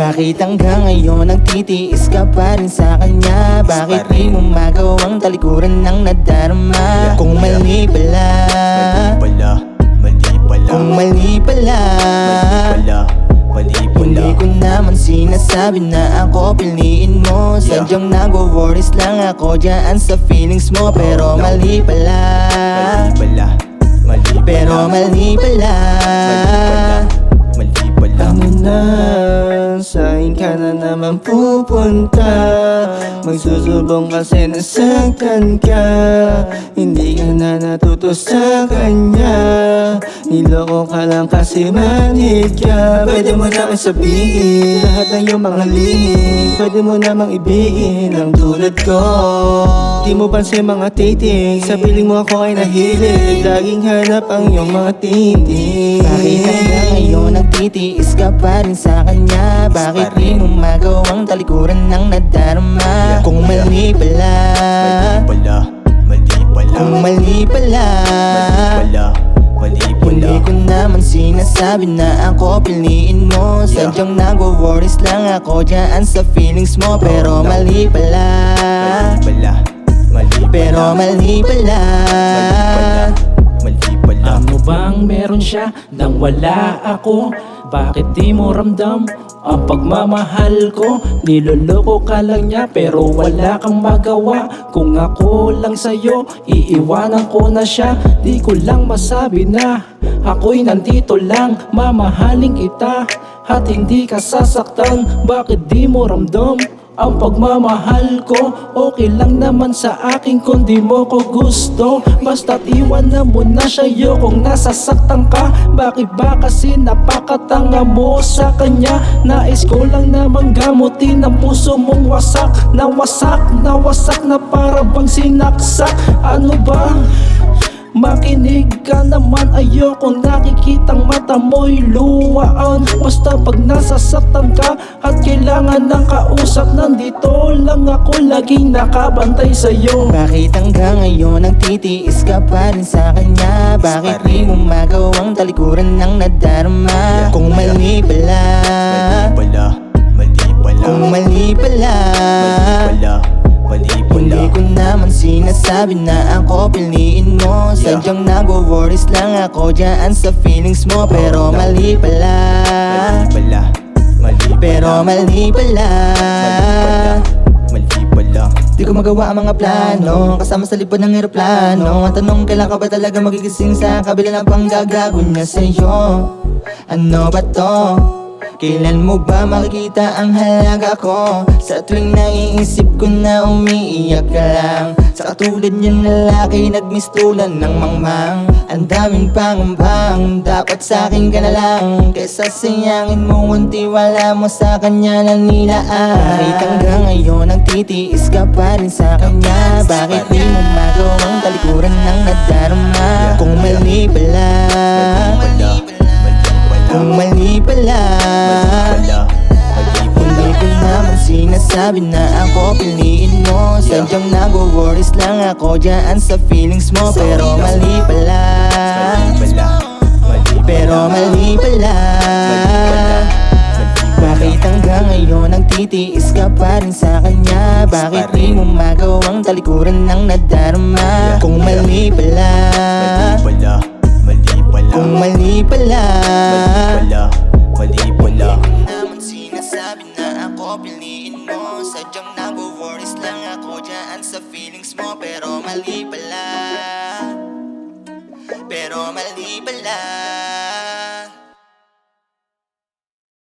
Bakit hanggang ngayon nagtitiis ka pa rin sa kanya? Bakit di mo magawang talikuran ng nadarama? Kung mali pala, kung mali pala, hindi ko naman sinasabi na ako piliin mo. Sadyang nag-worries lang ako dyan sa feelings mo. Pero mali pala, pero mali pala. Ano na, saan ka na naman pupunta? Magsusubong kasi nasaktan ka. Hindi ka na natuto sa kanya. Niloko ka lang kasi manhid ka. Pwede mo naman sabihin lahat ng iyong mga lihim. Pwede mo namang ibigin ang tulad ko. Di mo pansin mga titing, sa piling mo ako ay nahilig. Laging hanap ang iyong mga titing. Bakit hanggang ngayon nagtitiis ka pa rin sa kanya? Bakit di mo magawang talikuran ng nadarama? Kung mali pala, kung mali pala, hindi ko naman sinasabi na ako piliin mo. Sadyang nag-worries lang ako dyan sa feelings mo. Pero mali pala, pero mali pala. Ano bang meron siya nang wala ako? Bakit di mo ramdam ang pagmamahal ko? Niloloko ka lang niya pero wala kang magawa. Kung ako lang sa'yo, iiwanan ko na siya. Di ko lang masabi na ako'y nandito lang. Mamahalin kita at hindi ka sasaktan. Bakit di mo ramdam ang pagmamahal ko? Okay lang naman sa akin kung di mo ko gusto. Basta't iwanan mo na siya kung nasasaktan ka. Bakit ba kasi napakatanga mo sa kanya? Nais ko lang naman gamutin ang puso mong wasak na wasak na wasak na para bang sinaksak. Ano ba? Makinig ka naman, ayokong nakikitang mata mo'y luwaan. Basta pag nasasaktan ka at kailangan ng kausap, nandito lang ako, laging nakabantay sa'yo. Bakit hanggang ngayon nagtitiis ka pa rin sa kanya? Bakit di mo magawang talikuran ng nadarama? Kung mali pala, kung mali pala, hindi ko naman sinasabi na ako piliin mo. Sadyang nag-worries lang ako dyan sa feelings mo. Pero mali pala, pero mali pala. Di ko magawa ang mga plano, kasama sa lipad ng eroplano. Ang tanong, kailan ka ba talaga magigising sa kabila ng panggagago niya sa'yo? Ano ba to? Kailan mo ba makikita ang halaga ko? Sa tuwing naiisip ko na umiiyak ka lang. Sa katulad niyang lalaki nagmistulan ng mangmang. Ang daming pangambang, dapat sa'kin ka na lang. Kaysa sayangin mo ang tiwala mo sa kanya na nilaan. Bakit hanggang ngayon nagtitiis ka pa rin sa kanya? Bakit di mo magawang talikuran ng nadarama? Kung mali pala, kung mali pala, hindi ko naman sinasabi na ako piliin mo. Sadyang nag-worries lang ako dyan sa feelings mo. Pero mali pala, pero mali pala. Bakit hanggang ngayon nagtitiis ka pa rin sa kanya? Bakit di mo magawang talikuran ng nadarama? Kung mali pala, kung mali pala, hindi ko naman sinasabi na ako piliin mo. Sadyang nag-worries lang ako dyan sa feelings mo. Pero mali pala,